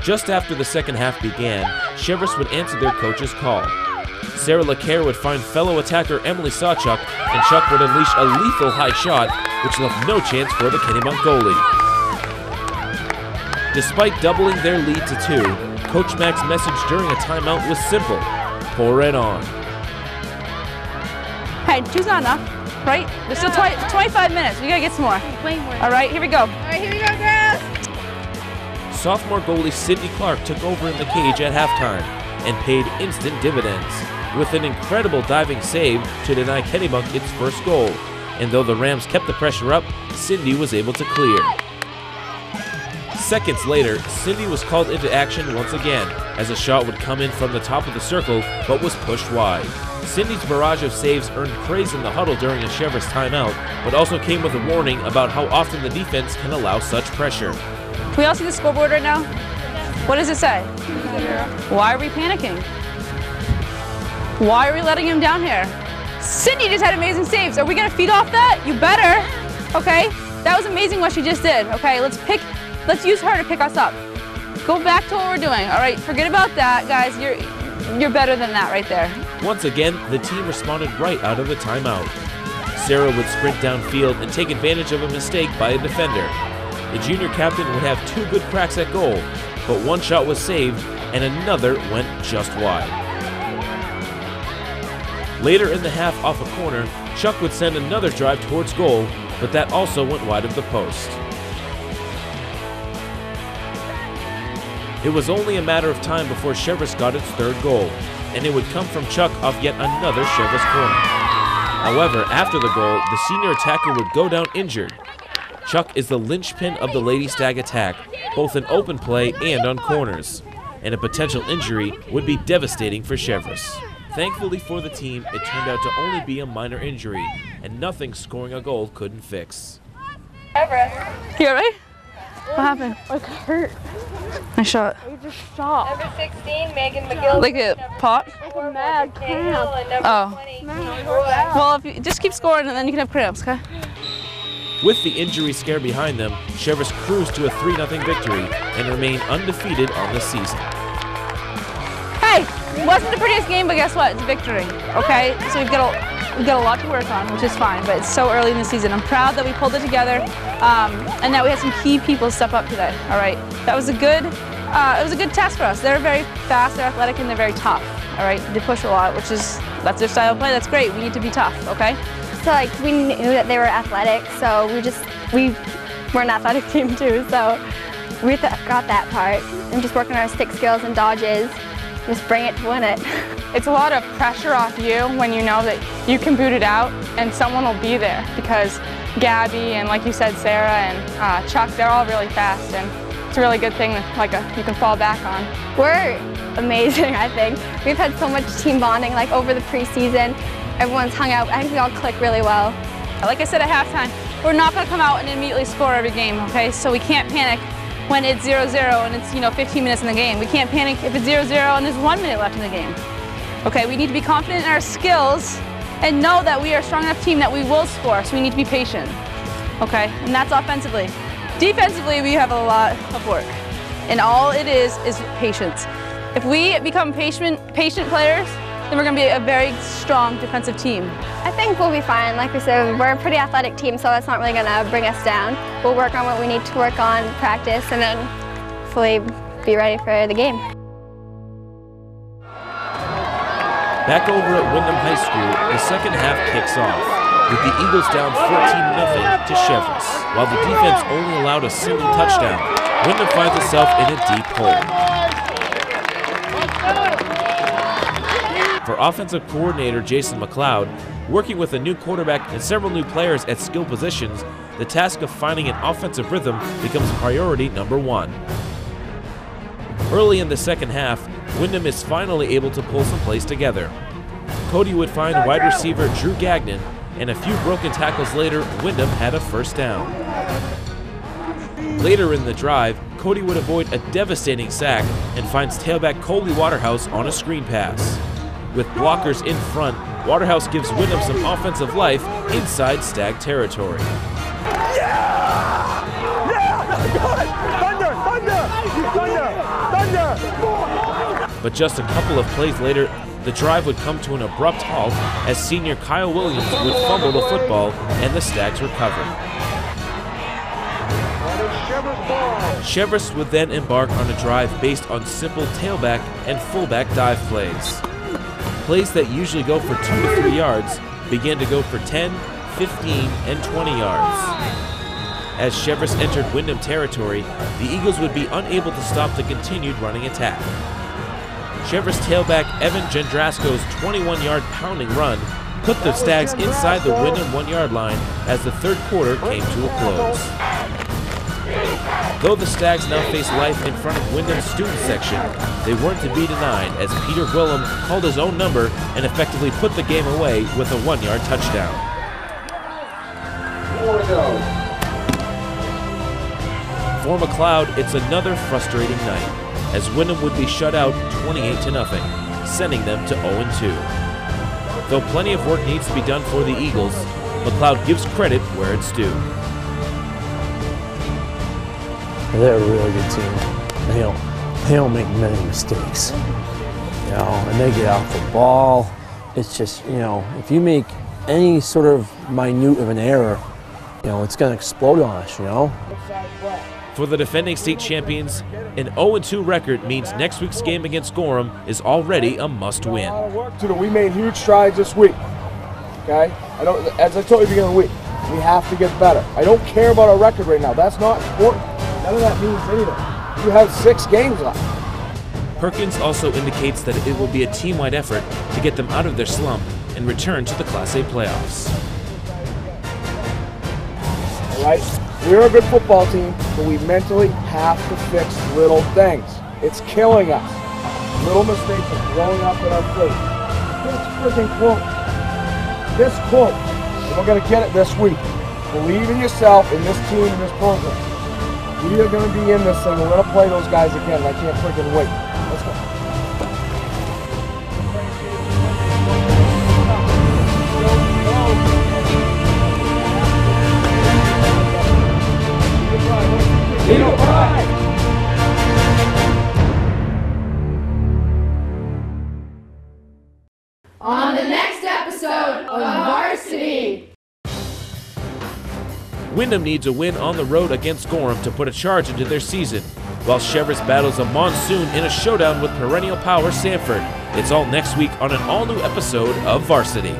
Just after the second half began, Cheverus would answer their coach's call. Sarah LeCaire would find fellow attacker Emily Sawchuk, and Chuck would unleash a lethal high shot, which left no chance for the Kennebunk goalie. Despite doubling their lead to 2, Coach Mack's message during a timeout was simple: pour it on. Hey, 2's not enough, right? There's still 25 minutes. We gotta get some more. Way more. All right, here we go. All right, here we go, girls. Sophomore goalie Sydney Clark took over in the cage at halftime and paid instant dividends with an incredible diving save to deny Kennebunk its first goal. And though the Rams kept the pressure up, Cindy was able to clear. Seconds later, Cindy was called into action once again as a shot would come in from the top of the circle but was pushed wide. Cindy's barrage of saves earned praise in the huddle during a Cheverus timeout, but also came with a warning about how often the defense can allow such pressure. Can we all see the scoreboard right now? What does it say? Why are we panicking? Why are we letting him down here? Cindy just had amazing saves. Are we gonna feed off that? You better. Okay, that was amazing what she just did. Okay, let's use her to pick us up. Go back to what we're doing. All right, forget about that, guys. You're better than that right there. Once again, the team responded right out of the timeout. Sarah would sprint downfield and take advantage of a mistake by a defender. The junior captain would have 2 good cracks at goal, but one shot was saved and another went just wide. Later in the half off a corner, Chuck would send another drive towards goal, but that also went wide of the post. It was only a matter of time before Cheverus got its 3rd goal, and it would come from Chuck off yet another Cheverus corner. However, after the goal, the senior attacker would go down injured. Chuck is the linchpin of the Lady Stag attack, both in open play and on corners, and a potential injury would be devastating for Cheverus. Thankfully for the team, it turned out to only be a minor injury, and nothing scoring a goal couldn't fix. You alright? What happened? I got hurt. Nice shot. You just shot. Number 16, Megan McGill. Like a pot? Like a mad cramp. And number Oh. 20, Well, if you just keep scoring and then you can have cramps, okay? With the injury scare behind them, Cheverus cruised to a 3-0 victory and remained undefeated on the season. Hey, it wasn't the prettiest game, but guess what? It's a victory, okay? So we've got a lot to work on, which is fine, but it's so early in the season. I'm proud that we pulled it together and that we had some key people step up today, all right? That was a good, it was a good test for us. They're very fast, they're athletic, and they're very tough, all right? They push a lot, that's their style of play. That's great. We need to be tough, okay? So like we knew that they were athletic, so we're an athletic team too, so we got that part. And just working on our stick skills and dodges, just bring it to win it. It's a lot of pressure off you when you know that you can boot it out and someone will be there, because Gabby and, like you said, Sarah and Chuck, they're all really fast, and it's a really good thing that you can fall back on. We're amazing, I think. We've had so much team bonding like over the preseason. Everyone's hung out. I think we all click really well. Like I said at halftime, we're not going to come out and immediately score every game, okay? So we can't panic when it's 0-0 and it's 15 minutes in the game. We can't panic if it's 0-0 and there's 1 minute left in the game. Okay, we need to be confident in our skills and know that we are a strong enough team that we will score, so we need to be patient, okay? And that's offensively. Defensively, we have a lot of work, and all it is patience. If we become patient players, then we're going to be a very strong defensive team. I think we'll be fine. Like we said, we're a pretty athletic team, so that's not really going to bring us down. We'll work on what we need to work on, practice, and then hopefully be ready for the game. Back over at Windham High School, the second half kicks off, with the Eagles down 14-0 to Cheverus. While the defense only allowed a single touchdown, Windham finds itself in a deep hole. For offensive coordinator Jason McLeod, working with a new quarterback and several new players at skill positions, the task of finding an offensive rhythm becomes priority number 1. Early in the second half, Windham is finally able to pull some plays together. Cody would find wide receiver Drew Gagnon, and a few broken tackles later, Windham had a first down. Later in the drive, Cody would avoid a devastating sack and finds tailback Coley Waterhouse on a screen pass. With blockers in front, Waterhouse gives Windham some offensive life inside Stag territory. Yeah! Yeah! Good! Thunder! Thunder! Thunder! but just a couple of plays later, the drive would come to an abrupt halt as senior Kyle Williams would fumble the football and the Stags recovered. Cheverus would then embark on a drive based on simple tailback and fullback dive plays. Plays that usually go for 2 to 3 yards began to go for 10, 15, and 20 yards. As Cheverus entered Windham territory, the Eagles would be unable to stop the continued running attack. Cheverus tailback Evan Jendrasko's 21-yard pounding run put the Stags inside the Windham 1-yard line as the third quarter came to a close. Though the Stags now face life in front of Windham's student section, they weren't to be denied as Peter Gwillem called his own number and effectively put the game away with a 1-yard touchdown. For McLeod, it's another frustrating night, as Windham would be shut out 28-0, sending them to 0-2. Though plenty of work needs to be done for the Eagles, McLeod gives credit where it's due. They're a really good team. They don't make many mistakes, and they get off the ball. It's just, if you make any sort of minute of an error, it's going to explode on us, For the defending state champions, an 0-2 record means next week's game against Gorham is already a must-win. We made huge strides this week, okay? As I told you at the beginning of the week, we have to get better. I don't care about our record right now. That's not important. None of that means anything. You have 6 games left. Perkins also indicates that it will be a team-wide effort to get them out of their slump and return to the Class A playoffs. All right? We're a good football team, but we mentally have to fix little things. It's killing us. Little mistakes are blowing up in our face. This freaking quote. This quote. And we're going to get it this week. Believe in yourself, in this team, in this program. We are going to be in this thing. We're going to play those guys again. I can't freaking wait. Let's go. On the next episode of Varsity. Windham needs a win on the road against Gorham to put a charge into their season, while Cheverus battles a monsoon in a showdown with perennial power Sanford. It's all next week on an all-new episode of Varsity.